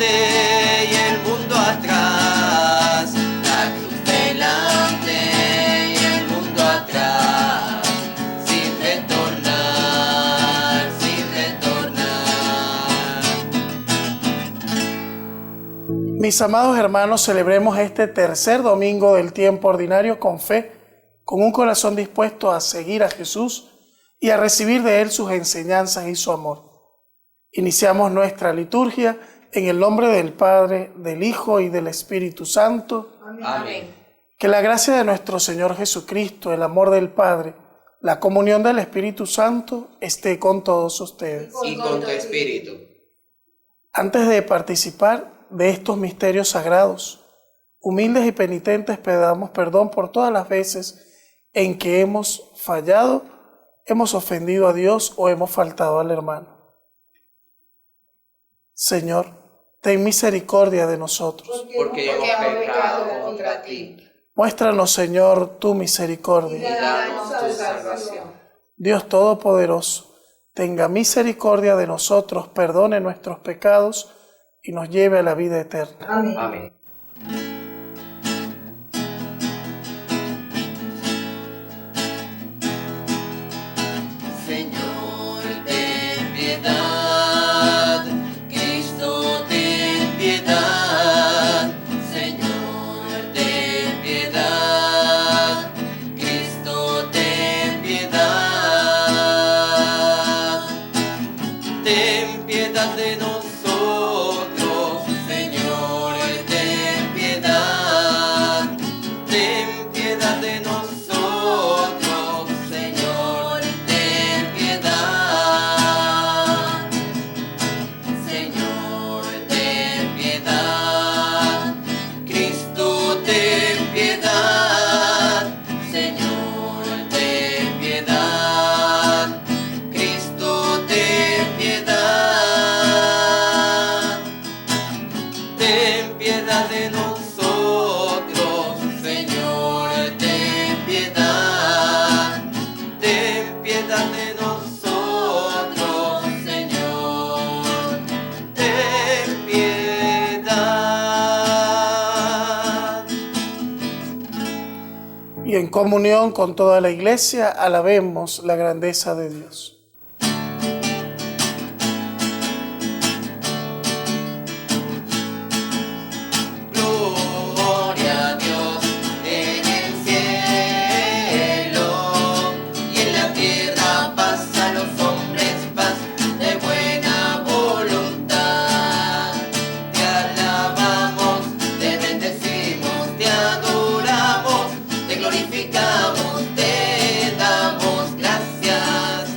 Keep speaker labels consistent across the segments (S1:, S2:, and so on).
S1: y el mundo atrás, la cruz delante y el mundo atrás, sin retornar, sin retornar.
S2: Mis amados hermanos, celebremos este tercer domingo del tiempo ordinario con fe, con un corazón dispuesto a seguir a Jesús y a recibir de Él sus enseñanzas y su amor. Iniciamos nuestra liturgia en el nombre del Padre, del Hijo y del Espíritu Santo.
S1: Amén.
S2: Que la gracia de nuestro Señor Jesucristo, el amor del Padre, la comunión del Espíritu Santo esté con todos ustedes.
S1: Y con tu espíritu.
S2: Antes de participar de estos misterios sagrados, humildes y penitentes pedamos perdón por todas las veces en que hemos fallado, hemos ofendido a Dios o hemos faltado al hermano. Señor, ten misericordia de nosotros.
S1: Porque hemos pecado contra ti.
S2: Muéstranos, Señor, tu misericordia.
S1: Y danos tu salvación.
S2: Dios Todopoderoso, tenga misericordia de nosotros, perdone nuestros pecados y nos lleve a la vida eterna.
S3: Amén.
S1: Amén. Señor, ten piedad. Cristo, ten piedad. Señor, ten piedad. Cristo, ten piedad. Ten piedad de nosotros, Señor, ten piedad. Ten piedad de nosotros, Señor, ten piedad. Señor, ten piedad. Cristo, ten piedad. Señor, ten piedad. Cristo, ten piedad. Ten piedad de nosotros, Señor, ten piedad. Ten piedad de nosotros, Señor, ten piedad.
S2: Y en comunión con toda la Iglesia, alabemos la grandeza de Dios.
S1: Gloria a Dios en el cielo y en la tierra paz a los hombres, paz de buena voluntad. Te alabamos, te bendecimos, te adoramos, te glorificamos, te damos gracias.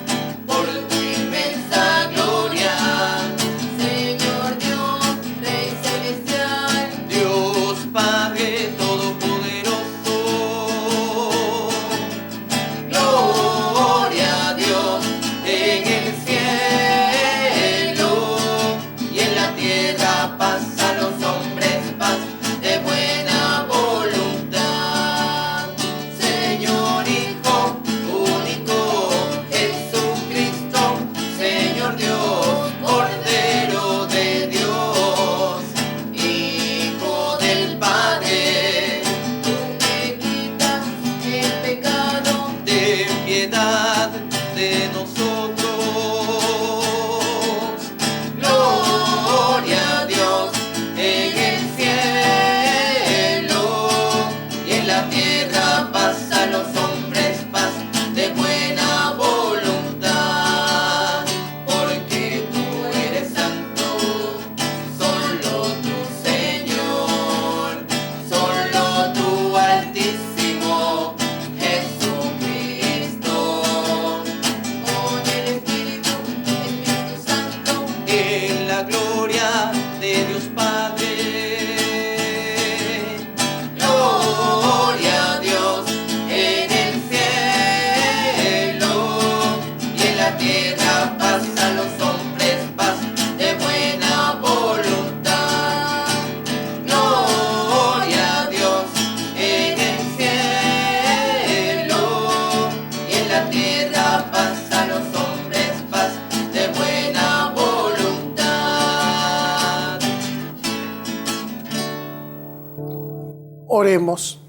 S2: Oremos.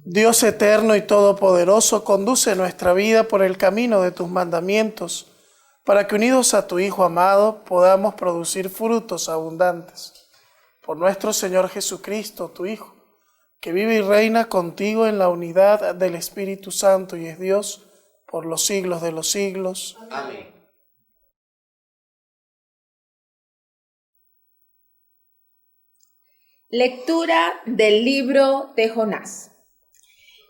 S2: Dios eterno y todopoderoso, conduce nuestra vida por el camino de tus mandamientos, para que unidos a tu Hijo amado podamos producir frutos abundantes. Por nuestro Señor Jesucristo, tu Hijo, que vive y reina contigo en la unidad del Espíritu Santo y es Dios por los siglos de los siglos.
S1: Amén.
S3: Lectura del libro de Jonás.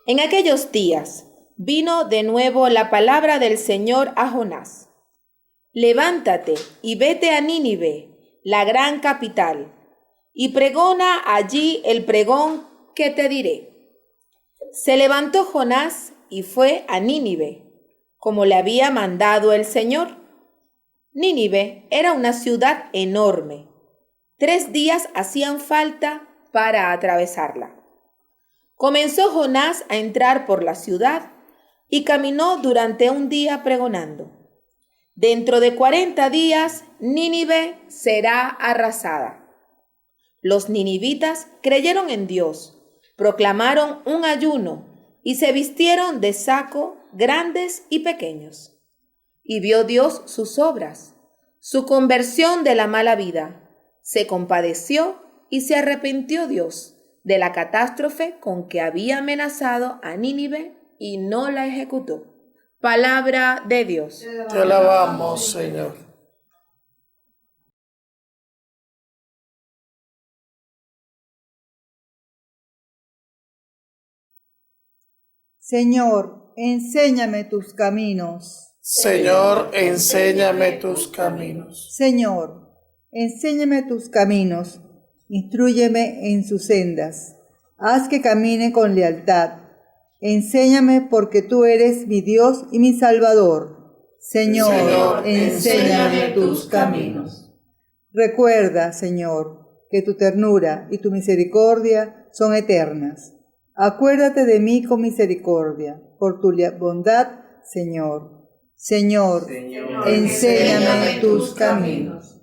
S3: En aquellos días vino de nuevo la palabra del Señor a Jonás. Levántate y vete a Nínive, la gran capital, y pregona allí el pregón que te diré. Se levantó Jonás y fue a Nínive, como le había mandado el Señor. Nínive era una ciudad enorme. 3 días hacían falta para atravesarla. Comenzó Jonás a entrar por la ciudad y caminó durante un día pregonando: dentro de 40 días Nínive será arrasada. Los ninivitas creyeron en Dios, proclamaron un ayuno y se vistieron de saco, grandes y pequeños. Y vio Dios sus obras, su conversión de la mala vida. Se compadeció y se arrepintió Dios de la catástrofe con que había amenazado a Nínive y no la ejecutó. Palabra de Dios.
S2: Te alabamos, Señor.
S4: Señor, enséñame tus caminos.
S2: Señor, enséñame tus caminos.
S4: Señor, enséñame tus caminos, instrúyeme en sus sendas. Haz que camine con lealtad. Enséñame porque tú eres mi Dios y mi Salvador. Señor, enséñame tus caminos. Recuerda, Señor, que tu ternura y tu misericordia son eternas. Acuérdate de mí con misericordia, por tu bondad, Señor. Señor, enséñame tus caminos.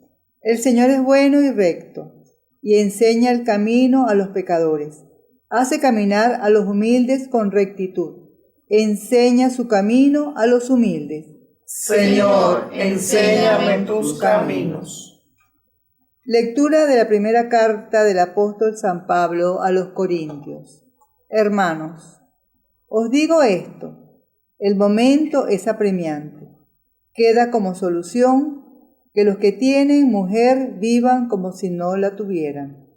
S4: El Señor es bueno y recto, y enseña el camino a los pecadores. Hace caminar a los humildes con rectitud. Enseña su camino a los humildes.
S2: Señor, enséñame tus caminos.
S4: Lectura de la primera carta del apóstol San Pablo a los Corintios. Hermanos, os digo esto, el momento es apremiante. Queda como solución que los que tienen mujer vivan como si no la tuvieran,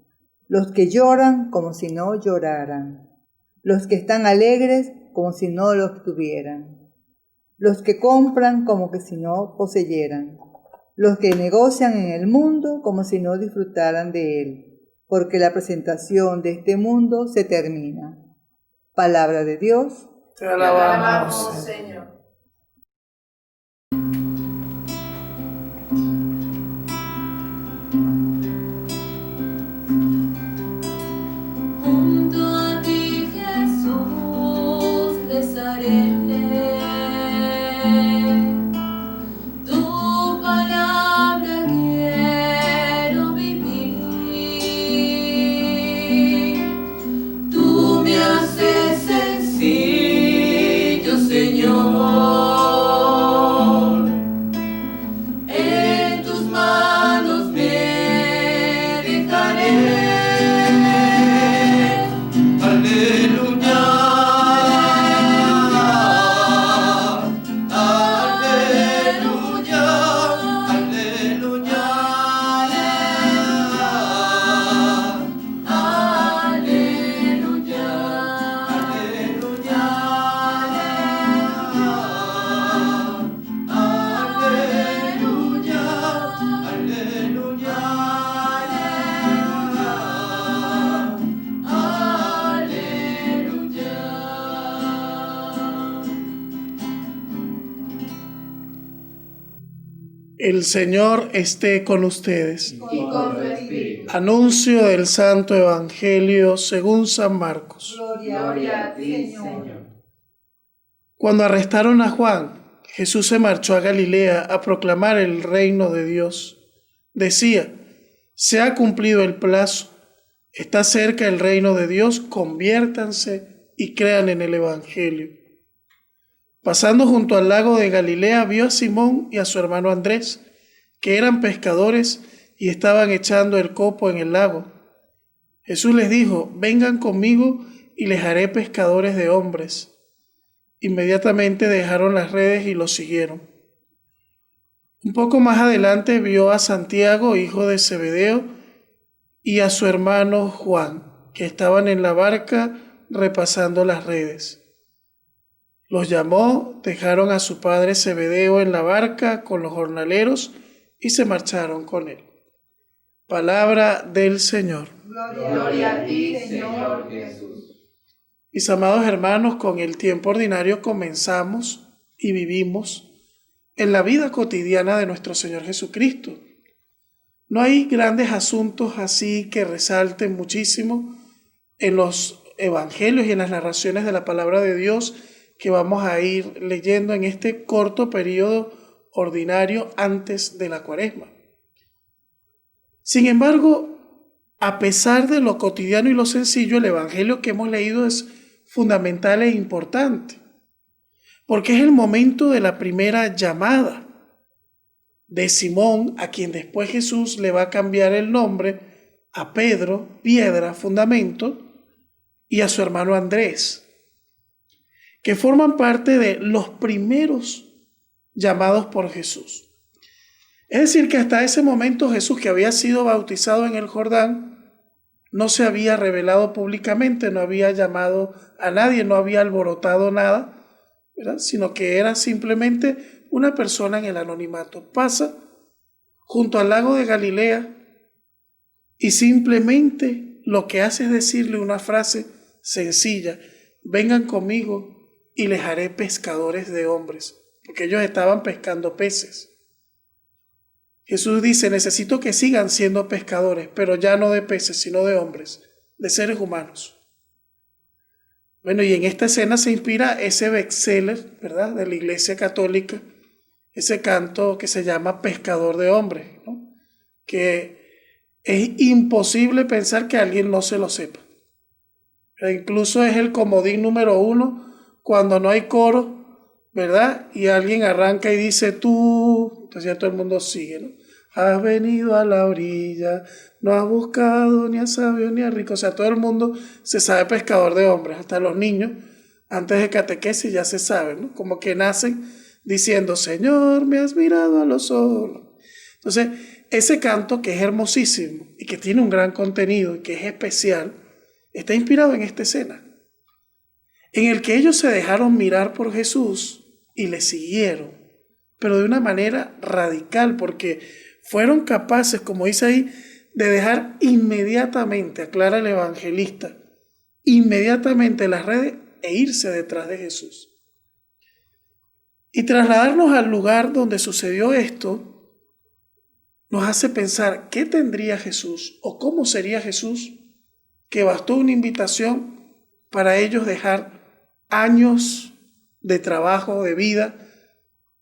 S4: los que lloran como si no lloraran, los que están alegres como si no los tuvieran, los que compran como que si no poseyeran, los que negocian en el mundo como si no disfrutaran de él, porque la presentación de este mundo se termina. Palabra de Dios.
S2: Te alabamos, Señor.
S5: Junto a ti, Jesús, rezaré. Tu palabra quiero vivir. Tú me haces sencillo, Señor. En tus manos me dejaré.
S1: Aleluya, aleluya, aleluya,
S5: Aleluya.
S1: aleluya, aleluya, aleluya,
S2: El Señor esté con ustedes.
S5: Y con tu espíritu.
S2: Anuncio del Santo Evangelio según San Marcos.
S5: Gloria a ti, Señor.
S2: Cuando arrestaron a Juan, Jesús se marchó a Galilea a proclamar el reino de Dios. Decía: se ha cumplido el plazo, Está cerca el reino de Dios, conviértanse y crean en el Evangelio. Pasando junto al lago de Galilea, vio a Simón y a su hermano Andrés, que eran pescadores y estaban echando el copo en el lago. Jesús les dijo: vengan conmigo y les haré pescadores de hombres. Inmediatamente dejaron las redes y los siguieron. Un poco más adelante vio a Santiago, hijo de Zebedeo, y a su hermano Juan, que estaban en la barca repasando las redes. Los llamó, dejaron a su padre Zebedeo en la barca con los jornaleros y se marcharon con él. Palabra del Señor.
S5: Gloria a ti, Señor Jesús.
S2: Mis amados hermanos, con el tiempo ordinario comenzamos y vivimos en la vida cotidiana de nuestro Señor Jesucristo. No hay grandes asuntos así que resalten muchísimo en los evangelios y en las narraciones de la palabra de Dios que vamos a ir leyendo en este corto periodo ordinario antes de la Cuaresma. Sin embargo, a pesar de lo cotidiano y lo sencillo, el evangelio que hemos leído es fundamental e importante, porque es el momento de la primera llamada de Simón, a quien después Jesús le va a cambiar el nombre a Pedro, piedra, fundamento, y a su hermano Andrés, que forman parte de los primeros llamados por Jesús. Es decir, que hasta ese momento Jesús, que había sido bautizado en el Jordán, no se había revelado públicamente, no había llamado a nadie, no había alborotado nada, ¿verdad? Sino que era simplemente una persona en el anonimato. Pasa junto al lago de Galilea y simplemente lo que hace es decirle una frase sencilla: vengan conmigo y les haré pescadores de hombres, porque ellos estaban pescando peces. Jesús dice: necesito que sigan siendo pescadores, pero ya no de peces, sino de hombres, de seres humanos. Bueno, y en esta escena se inspira ese bestseller, ¿verdad?, de la Iglesia Católica, ese canto que se llama Pescador de Hombres, ¿no? Que es imposible pensar que alguien no se lo sepa. E incluso es el comodín número 1 cuando no hay coro, ¿verdad? Y alguien arranca y dice tú, entonces ya todo el mundo sigue, ¿no? Has venido a la orilla, no has buscado ni a sabio ni a rico. O sea, todo el mundo se sabe pescador de hombres, hasta los niños, antes de catequesis ya se sabe, ¿no? Como que nacen diciendo: Señor, me has mirado a los ojos. Entonces, ese canto, que es hermosísimo y que tiene un gran contenido y que es especial, está inspirado en esta escena, en el que ellos se dejaron mirar por Jesús y le siguieron, pero de una manera radical, porque fueron capaces, como dice ahí, de dejar inmediatamente, aclara el evangelista, inmediatamente las redes e irse detrás de Jesús. Y trasladarnos al lugar donde sucedió esto nos hace pensar qué tendría Jesús o cómo sería Jesús, que bastó una invitación para ellos dejar años de trabajo, de vida,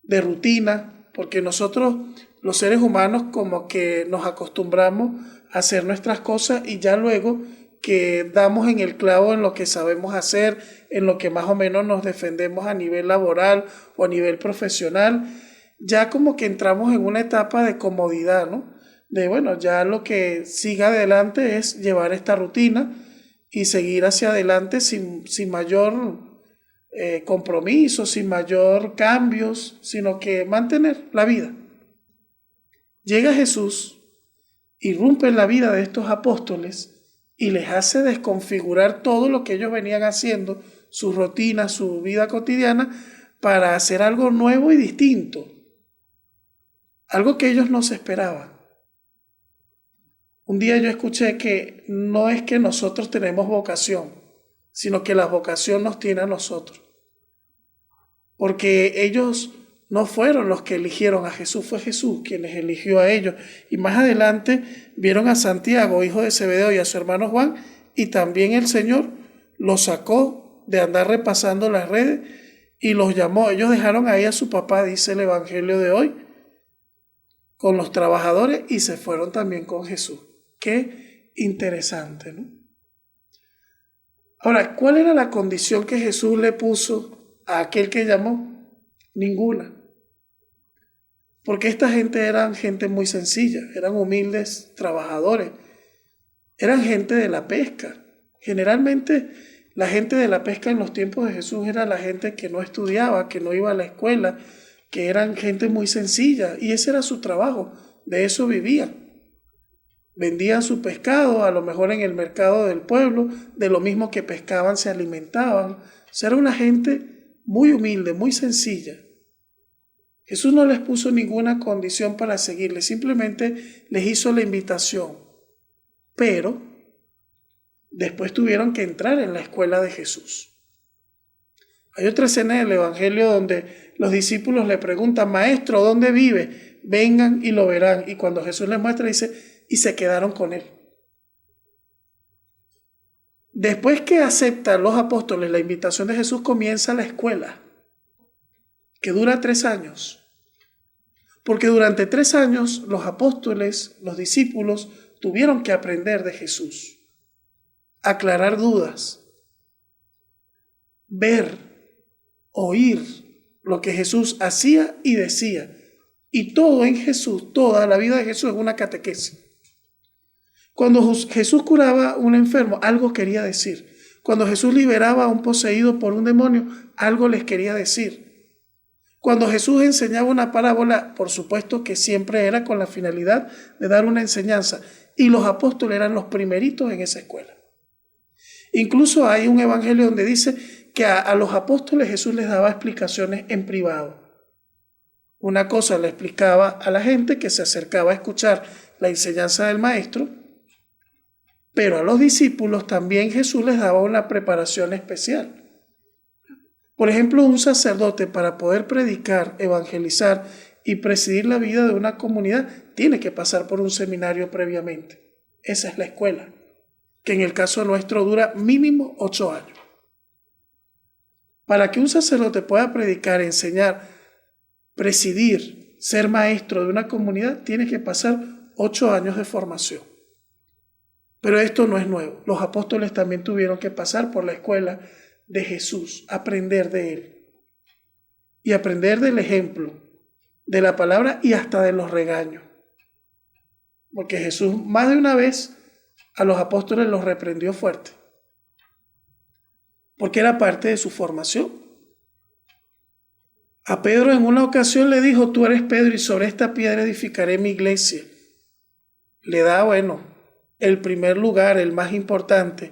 S2: de rutina, porque nosotros, los seres humanos, como que nos acostumbramos a hacer nuestras cosas y ya luego que damos en el clavo en lo que sabemos hacer, en lo que más o menos nos defendemos a nivel laboral o a nivel profesional, ya como que entramos en una etapa de comodidad, ¿no? De bueno, ya lo que siga adelante es llevar esta rutina y seguir hacia adelante sin mayor compromiso, sin mayor cambios, sino que mantener la vida. Llega Jesús, irrumpe en la vida de estos apóstoles y les hace desconfigurar todo lo que ellos venían haciendo, su rutina, su vida cotidiana, para hacer algo nuevo y distinto, algo que ellos no se esperaban. Un día yo escuché que no es que nosotros tenemos vocación, sino que la vocación nos tiene a nosotros. Porque ellos no fueron los que eligieron a Jesús, fue Jesús quien les eligió a ellos. Y más adelante vieron a Santiago, hijo de Zebedeo, y a su hermano Juan, y también el Señor los sacó de andar repasando las redes y los llamó. Ellos dejaron ahí a su papá, dice el Evangelio de hoy, con los trabajadores y se fueron también con Jesús. Qué interesante, ¿no? Ahora, ¿cuál era la condición que Jesús le puso a aquel que llamó? Ninguna. Porque esta gente eran gente muy sencilla, eran humildes trabajadores, eran gente de la pesca. Generalmente la gente de la pesca en los tiempos de Jesús era la gente que no estudiaba, que no iba a la escuela, que eran gente muy sencilla y ese era su trabajo, de eso vivían. Vendían su pescado, a lo mejor en el mercado del pueblo, de lo mismo que pescaban se alimentaban. O sea, era una gente muy humilde, muy sencilla. Jesús no les puso ninguna condición para seguirle, simplemente les hizo la invitación. Pero después tuvieron que entrar en la escuela de Jesús. Hay otra escena del Evangelio donde los discípulos le preguntan, Maestro, ¿dónde vive? Vengan y lo verán. Y cuando Jesús les muestra, dice, y se quedaron con él. Después que aceptan los apóstoles la invitación de Jesús, comienza la escuela, que dura 3 años. Porque durante 3 años los apóstoles, los discípulos, tuvieron que aprender de Jesús, aclarar dudas, ver, oír lo que Jesús hacía y decía. Y todo en Jesús, toda la vida de Jesús es una catequesis. Cuando Jesús curaba a un enfermo, algo quería decir. Cuando Jesús liberaba a un poseído por un demonio, algo les quería decir. Cuando Jesús enseñaba una parábola, por supuesto que siempre era con la finalidad de dar una enseñanza. Y los apóstoles eran los primeritos en esa escuela. Incluso hay un evangelio donde dice que a los apóstoles Jesús les daba explicaciones en privado. Una cosa le explicaba a la gente que se acercaba a escuchar la enseñanza del maestro, pero a los discípulos también Jesús les daba una preparación especial. Por ejemplo, un sacerdote para poder predicar, evangelizar y presidir la vida de una comunidad tiene que pasar por un seminario previamente. Esa es la escuela, que en el caso nuestro dura mínimo 8 años. Para que un sacerdote pueda predicar, enseñar, presidir, ser maestro de una comunidad, tiene que pasar 8 años de formación. Pero esto no es nuevo. Los apóstoles también tuvieron que pasar por la escuela de Jesús, aprender de él. Y aprender del ejemplo, de la palabra y hasta de los regaños. Porque Jesús más de una vez a los apóstoles los reprendió fuerte. Porque era parte de su formación. A Pedro en una ocasión le dijo, tú eres Pedro y sobre esta piedra edificaré mi iglesia. Le da, el primer lugar, el más importante,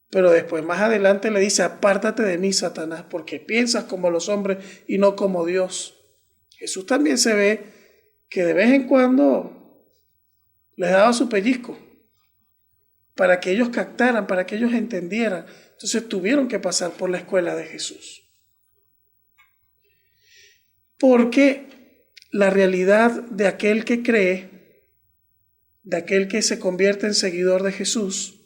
S2: pero después más adelante le dice, apártate de mí, Satanás, porque piensas como los hombres y no como Dios. Jesús también se ve que de vez en cuando les daba su pellizco para que ellos captaran, para que ellos entendieran. Entonces tuvieron que pasar por la escuela de Jesús. Porque la realidad de aquel que cree, de aquel que se convierte en seguidor de Jesús,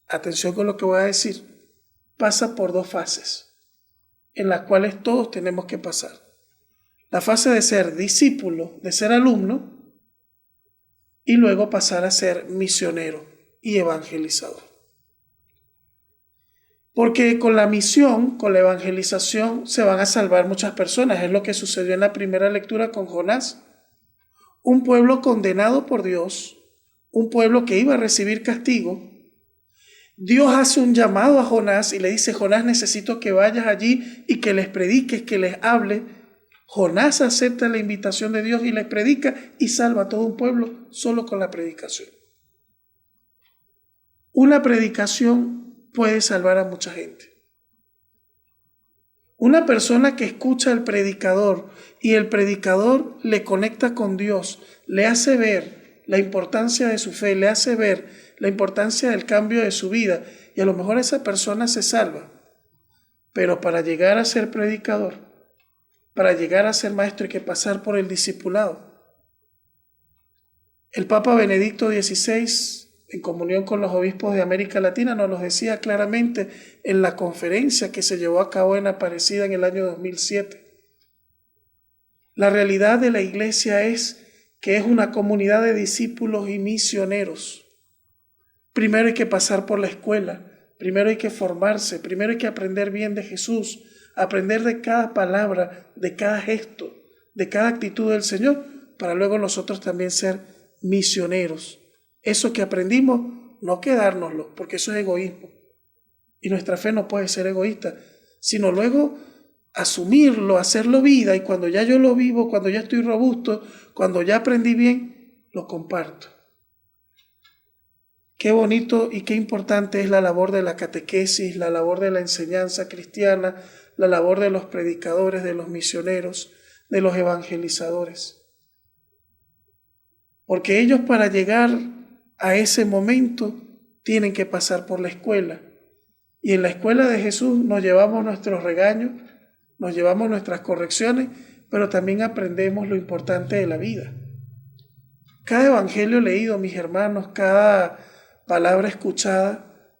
S2: atención con lo que voy a decir, pasa por 2 fases, en las cuales todos tenemos que pasar. La fase de ser discípulo, de ser alumno, y luego pasar a ser misionero y evangelizador. Porque con la misión, con la evangelización, se van a salvar muchas personas. Es lo que sucedió en la primera lectura con Jonás. Un pueblo condenado por Dios, un pueblo que iba a recibir castigo. Dios hace un llamado a Jonás y le dice, Jonás, necesito que vayas allí y que les prediques, que les hable. Jonás acepta la invitación de Dios y les predica y salva a todo un pueblo solo con la predicación. Una predicación puede salvar a mucha gente. Una persona que escucha al predicador y el predicador le conecta con Dios, le hace ver la importancia de su fe, le hace ver la importancia del cambio de su vida y a lo mejor esa persona se salva. Pero para llegar a ser predicador, para llegar a ser maestro hay que pasar por el discipulado. El Papa Benedicto XVI, en comunión con los obispos de América Latina, nos lo decía claramente en la conferencia que se llevó a cabo en Aparecida en el año 2007. La realidad de la iglesia es que es una comunidad de discípulos y misioneros. Primero hay que pasar por la escuela, primero hay que formarse, primero hay que aprender bien de Jesús, aprender de cada palabra, de cada gesto, de cada actitud del Señor, para luego nosotros también ser misioneros. Eso que aprendimos, no quedárnoslo, porque eso es egoísmo. Y nuestra fe no puede ser egoísta, sino luego asumirlo, hacerlo vida, y cuando ya yo lo vivo, cuando ya estoy robusto, cuando ya aprendí bien, lo comparto. Qué bonito y qué importante es la labor de la catequesis, la labor de la enseñanza cristiana, la labor de los predicadores, de los misioneros, de los evangelizadores. Porque ellos, para llegar a ese momento, tienen que pasar por la escuela. Y en la escuela de Jesús nos llevamos nuestros regaños, nos llevamos nuestras correcciones, pero también aprendemos lo importante de la vida. Cada evangelio leído, mis hermanos, cada palabra escuchada,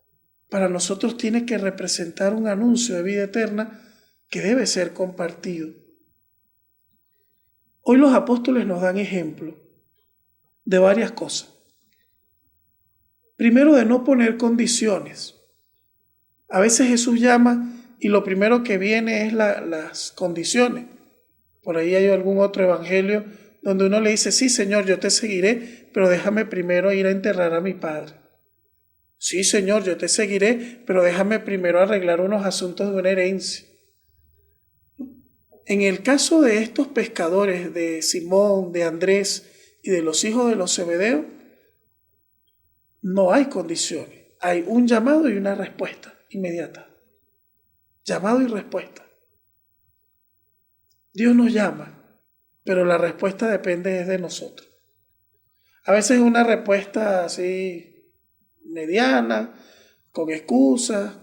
S2: para nosotros tiene que representar un anuncio de vida eterna que debe ser compartido. Hoy los apóstoles nos dan ejemplo de varias cosas. Primero, de no poner condiciones. A veces Jesús llama y lo primero que viene es las condiciones. Por ahí hay algún otro evangelio donde uno le dice, sí, Señor, yo te seguiré, pero déjame primero ir a enterrar a mi padre. Sí, Señor, yo te seguiré, pero déjame primero arreglar unos asuntos de una herencia. En el caso de estos pescadores, de Simón, de Andrés y de los hijos de los Zebedeos, no hay condiciones. Hay un llamado y una respuesta inmediata. Llamado y respuesta. Dios nos llama, pero la respuesta depende de nosotros. A veces es una respuesta así mediana, con excusas,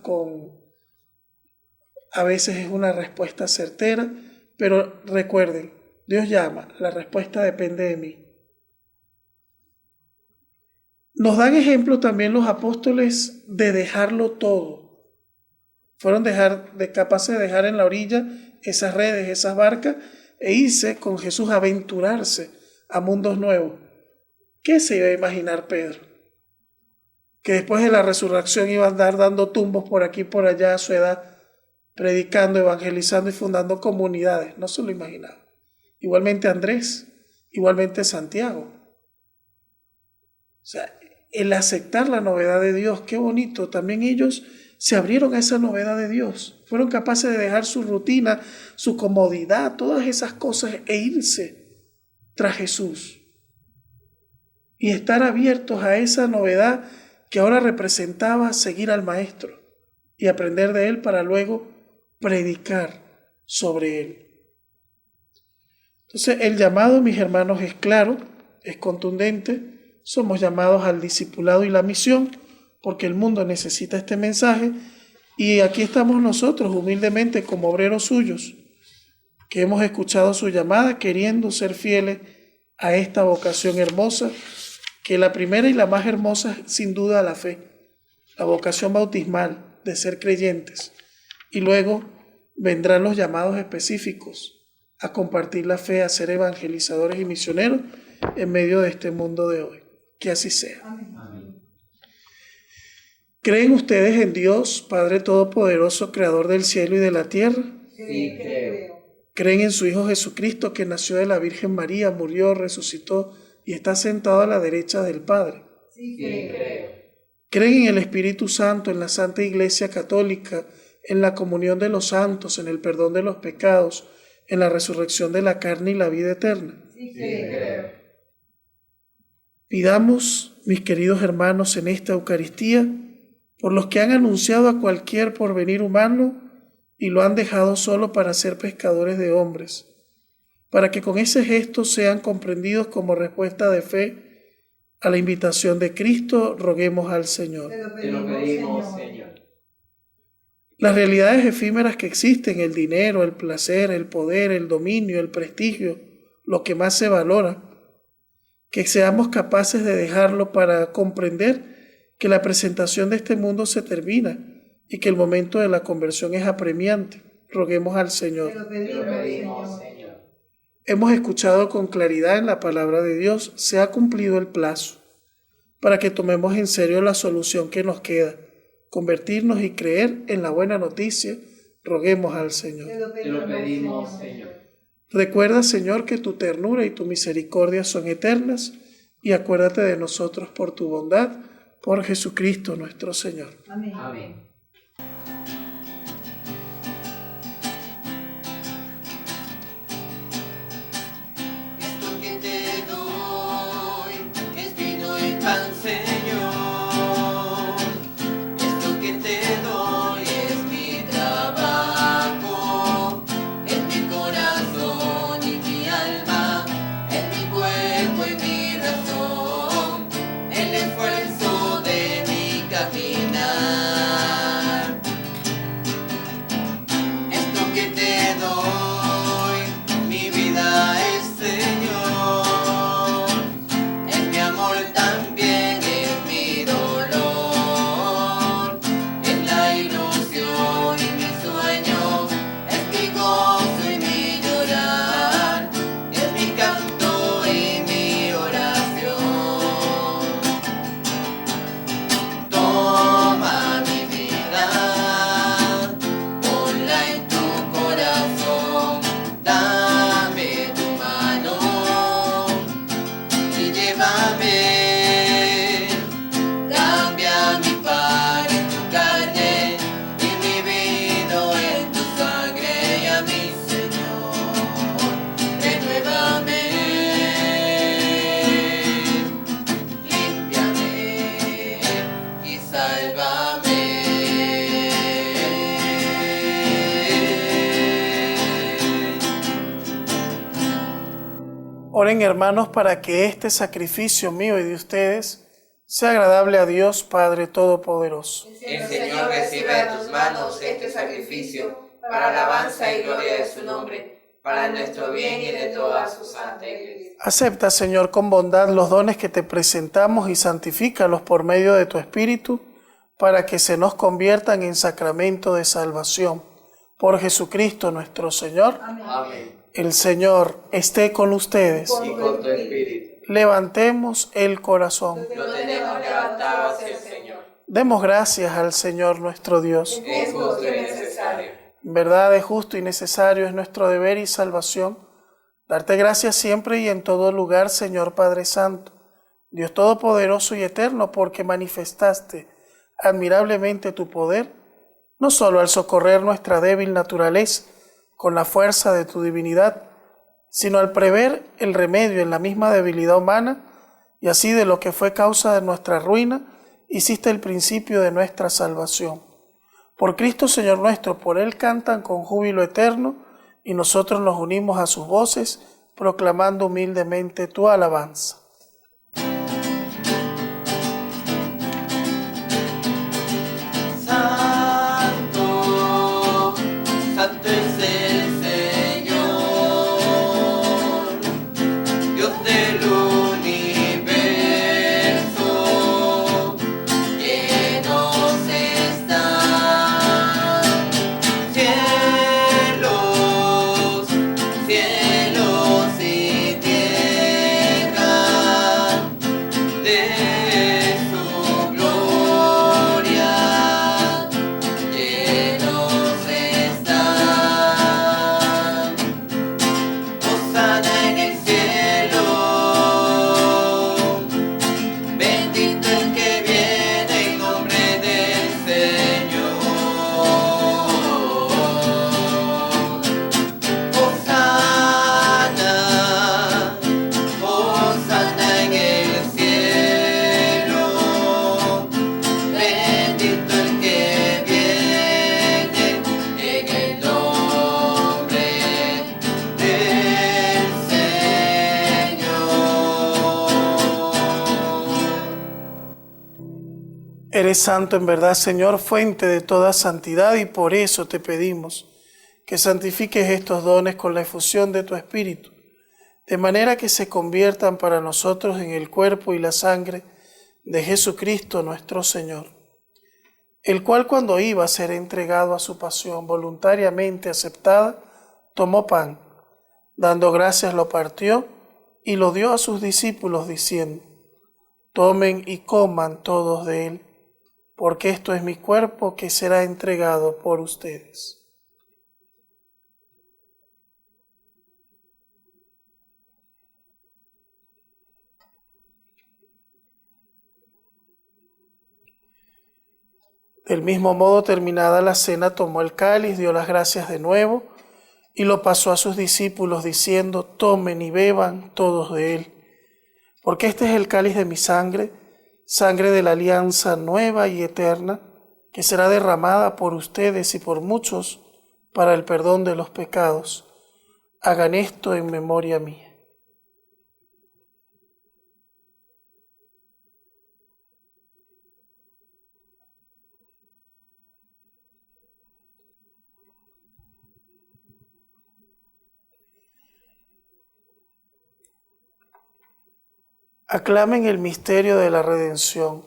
S2: a veces es una respuesta certera, pero recuerden, Dios llama, la respuesta depende de mí. Nos dan ejemplo también los apóstoles de dejarlo todo. Fueron capaces de dejar en la orilla esas redes, esas barcas, e irse con Jesús a aventurarse a mundos nuevos. ¿Qué se iba a imaginar Pedro? Que después de la resurrección iba a andar dando tumbos por aquí y por allá a su edad, predicando, evangelizando y fundando comunidades. No se lo imaginaba. Igualmente Andrés, igualmente Santiago. O sea, el aceptar la novedad de Dios, qué bonito. También ellos se abrieron a esa novedad de Dios. Fueron capaces de dejar su rutina, su comodidad, todas esas cosas e irse tras Jesús. Y estar abiertos a esa novedad que ahora representaba seguir al Maestro y aprender de Él para luego predicar sobre Él. Entonces, el llamado, mis hermanos, es claro, es contundente. Somos llamados al discipulado y la misión, porque el mundo necesita este mensaje, y aquí estamos nosotros humildemente como obreros suyos, que hemos escuchado su llamada, queriendo ser fieles a esta vocación hermosa, que la primera y la más hermosa es sin duda la fe, la vocación bautismal de ser creyentes, y luego vendrán los llamados específicos a compartir la fe, a ser evangelizadores y misioneros en medio de este mundo de hoy. Que así sea.
S5: Amén.
S2: ¿Creen ustedes en Dios, Padre Todopoderoso, Creador del cielo y de la tierra?
S5: Sí, creo.
S2: ¿Creen en su Hijo Jesucristo, que nació de la Virgen María, murió, resucitó y está sentado a la derecha del Padre?
S5: Sí, creo.
S2: ¿Creen en el Espíritu Santo, en la Santa Iglesia Católica, en la comunión de los santos, en el perdón de los pecados, en la resurrección de la carne y la vida eterna?
S5: Sí, creo.
S2: Pidamos, mis queridos hermanos, en esta Eucaristía, por los que han anunciado a cualquier porvenir humano y lo han dejado solo para ser pescadores de hombres, para que con ese gesto sean comprendidos como respuesta de fe a la invitación de Cristo, roguemos al Señor.
S5: Te lo pedimos, Señor.
S2: Las realidades efímeras que existen, el dinero, el placer, el poder, el dominio, el prestigio, lo que más se valora, que seamos capaces de dejarlo para comprender que la presentación de este mundo se termina y que el momento de la conversión es apremiante. Roguemos al Señor.
S5: Te lo pedimos, Señor.
S2: Hemos escuchado con claridad en la palabra de Dios, se ha cumplido el plazo. para que tomemos en serio la solución que nos queda, convertirnos y creer en la buena noticia. Roguemos al Señor.
S5: Te lo pedimos, Señor.
S2: Recuerda, Señor, que tu ternura y tu misericordia son eternas, y acuérdate de nosotros por tu bondad, por Jesucristo nuestro Señor.
S4: Amén.
S5: Amén.
S1: Esto que te doy es vino y pan, Señor. Esto que te doy es mi trabajo, es mi corazón y mi alma, es mi cuerpo y mi razón, el esfuerzo de mi caminar. Esto que te doy, mi vida es, Señor, es mi amor también, es mi dolor, es la ilusión y mi sueño, es mi gozo y mi llorar, es mi canto y mi oración. Toma mi vida, ponla en tu corazón, dame tu mano y llévame. Cambia mi pan en tu carne y mi vino en tu sangre, y a mi Señor, renuévame, límpiame y sálvame.
S2: Oren, hermanos, para que este sacrificio mío y de ustedes sea agradable a Dios Padre Todopoderoso.
S5: El Señor recibe de tus manos este sacrificio para alabanza y gloria de su nombre, para nuestro bien y de toda su santa Iglesia.
S2: Acepta, Señor, con bondad los dones que te presentamos y santifícalos por medio de tu Espíritu, para que se nos conviertan en sacramento de salvación. Por Jesucristo nuestro Señor.
S5: Amén.
S2: El Señor esté con ustedes.
S5: Y con tu espíritu.
S2: Levantemos el corazón.
S5: Lo tenemos levantado hacia el Señor.
S2: Demos gracias al Señor nuestro Dios.
S5: Es justo y necesario.
S2: En verdad es justo y necesario, es nuestro deber y salvación darte gracias siempre y en todo lugar, Señor Padre Santo, Dios Todopoderoso y Eterno, porque manifestaste admirablemente tu poder, no solo al socorrer nuestra débil naturaleza con la fuerza de tu divinidad, sino al prever el remedio en la misma debilidad humana, y así de lo que fue causa de nuestra ruina, hiciste el principio de nuestra salvación. Por Cristo Señor nuestro, por Él cantan con júbilo eterno, y nosotros nos unimos a sus voces, proclamando humildemente tu alabanza.
S1: Santo, santo es el Señor, Dios del universo, llenos están cielos, cielos y tierra de su gloria, llenos están. Hosana en el cielo, bendito el que viene en nombre del Señor. Hosana, Hosana en el cielo, bendito el que viene en el nombre del Señor.
S2: Eres santo en verdad, Señor, fuente de toda santidad, y por eso te pedimos que santifiques estos dones con la efusión de tu Espíritu, de manera que se conviertan para nosotros en el cuerpo y la sangre de Jesucristo nuestro Señor, el cual, cuando iba a ser entregado a su pasión voluntariamente aceptada, tomó pan, dando gracias lo partió y lo dio a sus discípulos diciendo: Tomen y coman todos de él, porque esto es mi cuerpo que será entregado por ustedes. Del mismo modo, terminada la cena, tomó el cáliz, dio las gracias de nuevo y lo pasó a sus discípulos diciendo: tomen y beban todos de él, porque este es el cáliz de mi sangre, sangre de la alianza nueva y eterna, que será derramada por ustedes y por muchos para el perdón de los pecados. Hagan esto en memoria mía. Aclamen el misterio de la redención.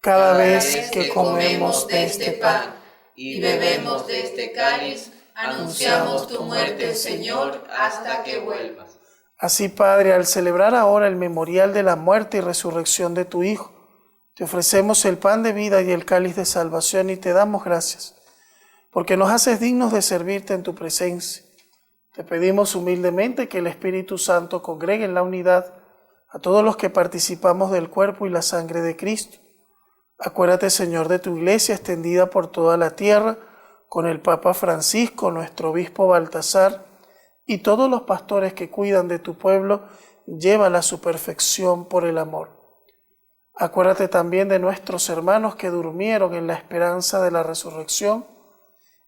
S2: Cada vez que comemos de este pan
S5: y bebemos de este cáliz, anunciamos tu muerte, Señor, hasta que vuelvas.
S2: Así, Padre, al celebrar ahora el memorial de la muerte y resurrección de tu Hijo, te ofrecemos el pan de vida y el cáliz de salvación y te damos gracias, porque nos haces dignos de servirte en tu presencia. Te pedimos humildemente que el Espíritu Santo congregue en la unidad a todos los que participamos del cuerpo y la sangre de Cristo. Acuérdate, Señor, de tu iglesia extendida por toda la tierra, con el Papa Francisco, nuestro obispo Baltasar, y todos los pastores que cuidan de tu pueblo, llévala a su perfección por el amor. Acuérdate también de nuestros hermanos que durmieron en la esperanza de la resurrección,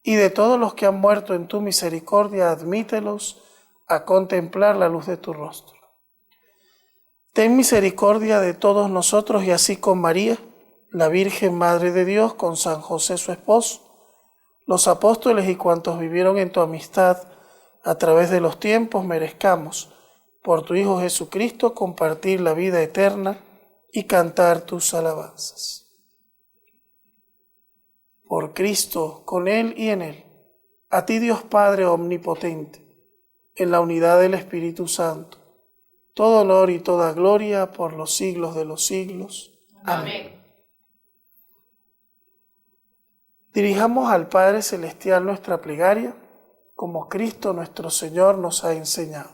S2: y de todos los que han muerto en tu misericordia, admítelos a contemplar la luz de tu rostro. Ten misericordia de todos nosotros y así con María, la Virgen Madre de Dios, con San José su esposo, los apóstoles y cuantos vivieron en tu amistad a través de los tiempos, merezcamos, por tu Hijo Jesucristo, compartir la vida eterna y cantar tus alabanzas. Por Cristo, con Él y en Él, a ti Dios Padre omnipotente, en la unidad del Espíritu Santo, todo honor y toda gloria por los siglos de los siglos. Amén. Dirijamos al Padre Celestial nuestra plegaria, como Cristo nuestro Señor nos ha enseñado.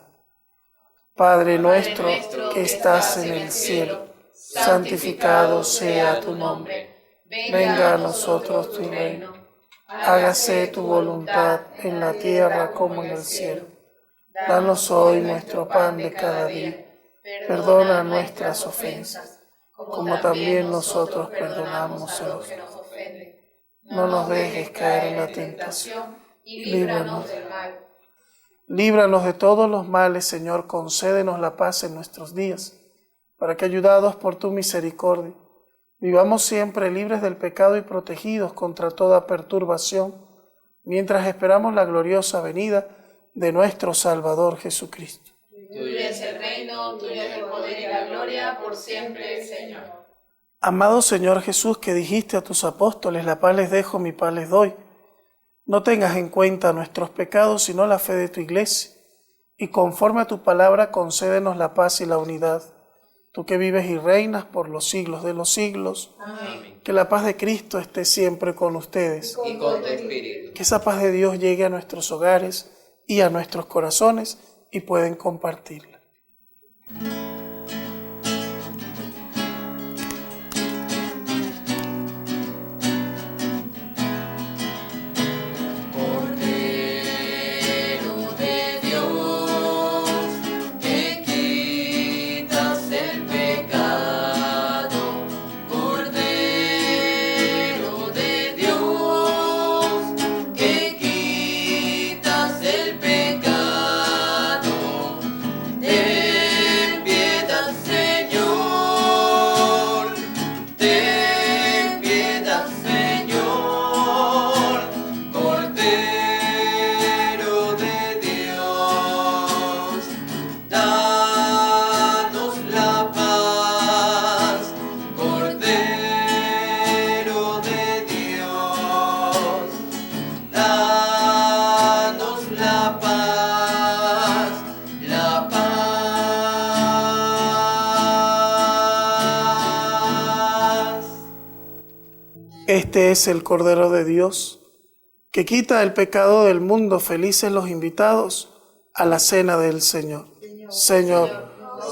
S2: Padre nuestro que estás en el cielo, santificado sea tu nombre. Venga a nosotros tu reino. Hágase tu voluntad en la tierra como en el cielo. Danos hoy nuestro pan de cada día. Perdona nuestras ofensas, como también nosotros perdonamos a los que nos ofenden. No nos dejes caer en la tentación y líbranos del mal. Líbranos de todos los males, Señor, concédenos la paz en nuestros días, para que, ayudados por tu misericordia, vivamos siempre libres del pecado y protegidos contra toda perturbación, mientras esperamos la gloriosa venida de nuestro Salvador Jesucristo.
S5: Tuyo es el reino, tuyo es el poder y la gloria, por siempre, Señor.
S2: Amado Señor Jesús, que dijiste a tus apóstoles: la paz les dejo, mi paz les doy, no tengas en cuenta nuestros pecados, sino la fe de tu iglesia, y conforme a tu palabra concédenos la paz y la unidad. Tú que vives y reinas por los siglos de los siglos.
S5: Amén.
S2: Que la paz de Cristo esté siempre con ustedes.
S5: Y con tu espíritu.
S2: Que esa paz de Dios llegue a nuestros hogares y a nuestros corazones y pueden compartirla.
S1: De
S2: Este es el Cordero de Dios, que quita el pecado del mundo. Felices los invitados a la cena del Señor. Señor,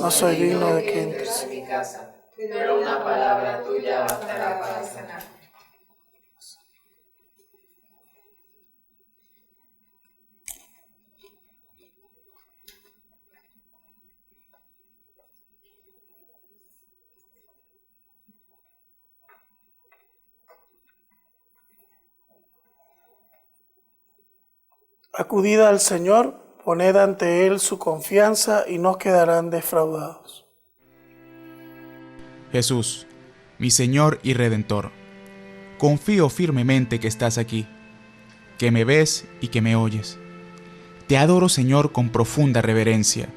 S2: no soy digno de que entres
S5: en mi casa, pero una palabra tuya bastará para sanar.
S2: Acudid al Señor, poned ante Él su confianza y no quedarán defraudados.
S6: Jesús, mi Señor y Redentor, confío firmemente que estás aquí, que me ves y que me oyes. Te adoro, Señor, con profunda reverencia.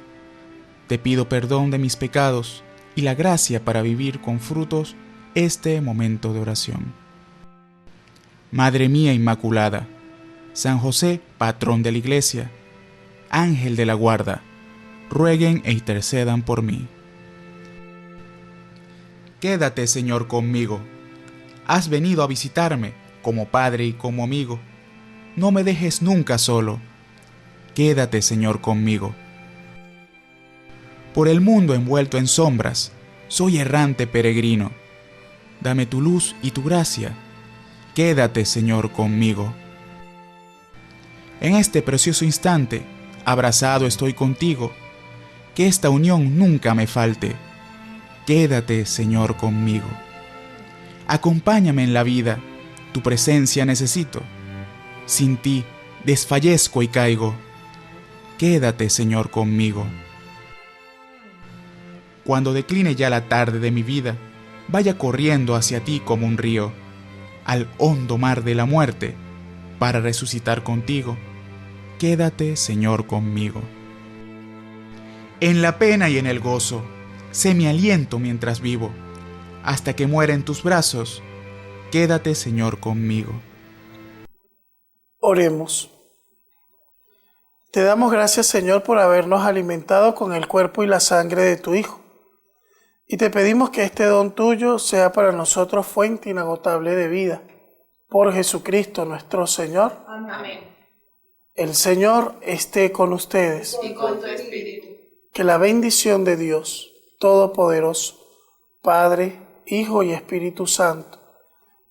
S6: Te pido perdón de mis pecados y la gracia para vivir con frutos este momento de oración. Madre mía Inmaculada, San José, patrón de la Iglesia, Ángel de la guarda, rueguen e intercedan por mí. Quédate, Señor, conmigo. Has venido a visitarme como Padre y como amigo. No me dejes nunca solo. Quédate, Señor, conmigo. Por el mundo envuelto en sombras, soy errante peregrino. Dame tu luz y tu gracia. Quédate, Señor, conmigo. En este precioso instante, abrazado estoy contigo, que esta unión nunca me falte. Quédate, Señor, conmigo. Acompáñame en la vida, tu presencia necesito. Sin ti desfallezco y caigo. Quédate, Señor, conmigo. Cuando decline ya la tarde de mi vida, vaya corriendo hacia ti como un río, al hondo mar de la muerte, para resucitar contigo. Quédate, Señor, conmigo. En la pena y en el gozo, sé mi aliento mientras vivo, hasta que muera en tus brazos. Quédate, Señor, conmigo.
S2: Oremos. Te damos gracias, Señor, por habernos alimentado con el cuerpo y la sangre de tu Hijo. Y te pedimos que este don tuyo sea para nosotros fuente inagotable de vida. Por Jesucristo nuestro Señor.
S5: Amén.
S2: El Señor esté con ustedes.
S5: Y con tu espíritu.
S2: Que la bendición de Dios Todopoderoso, Padre, Hijo y Espíritu Santo,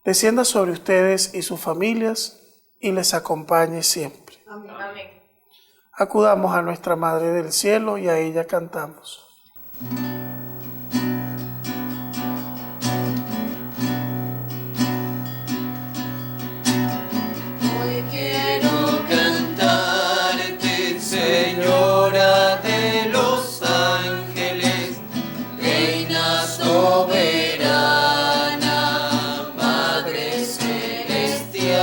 S2: descienda sobre ustedes y sus familias y les acompañe siempre.
S5: Amén.
S2: Acudamos a nuestra Madre del Cielo y a ella cantamos.
S1: Hoy quiero cantarte, Señora de los ángeles, Reina soberana, Madre celestial.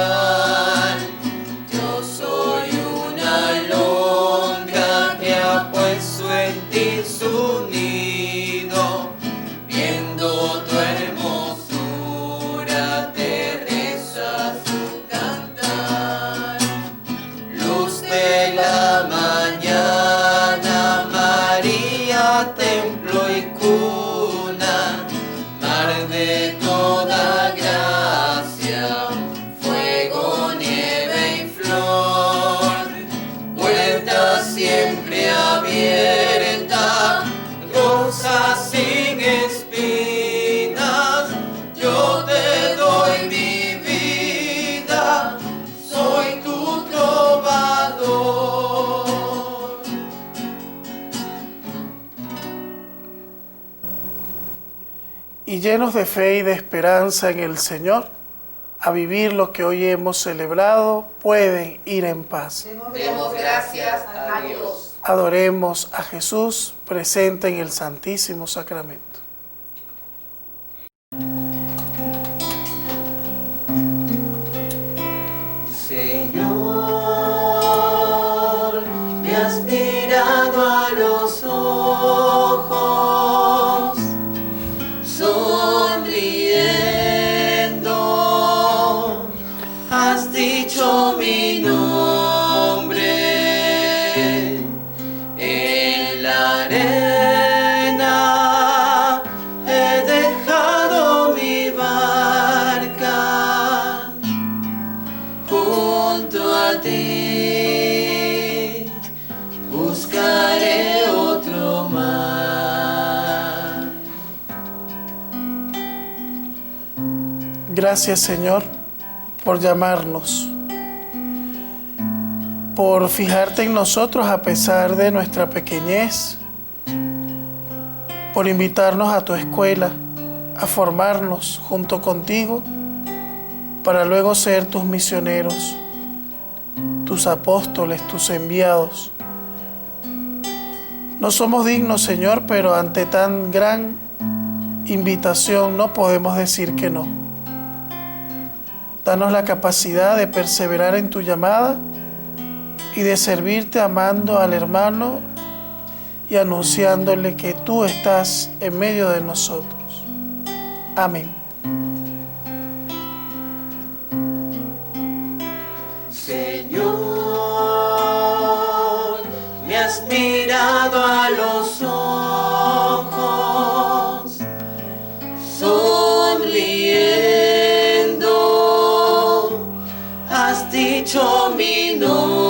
S1: Yo soy una alondra que ha puesto en ti su nido, viendo tu hermosura te reza su cantar. Luz de la mañana, María, templo y cuna, mar de toda gracia, fuego, nieve y flor, puerta siempre abierta, rosa sin espinas, yo te doy mi vida, soy tu trovador.
S2: Y llenos de fe y de esperanza en el Señor, a vivir lo que hoy hemos celebrado, pueden ir en paz.
S5: Demos gracias a Dios.
S2: Adoremos a Jesús presente en el Santísimo Sacramento.
S1: Señor, me has mirado a los ojos, sonriendo, has dicho mi nombre en la arena.
S2: Gracias, Señor, por llamarnos, por fijarte en nosotros a pesar de nuestra pequeñez, por invitarnos a tu escuela, a formarnos junto contigo, para luego ser tus misioneros, tus apóstoles, tus enviados. No somos dignos, Señor, pero ante tan gran invitación no podemos decir que no. Danos la capacidad de perseverar en tu llamada y de servirte amando al hermano y anunciándole que tú estás en medio de nosotros. Amén.
S5: Señor, me has mirado a los ojos, sonriendo, has dicho mi nombre.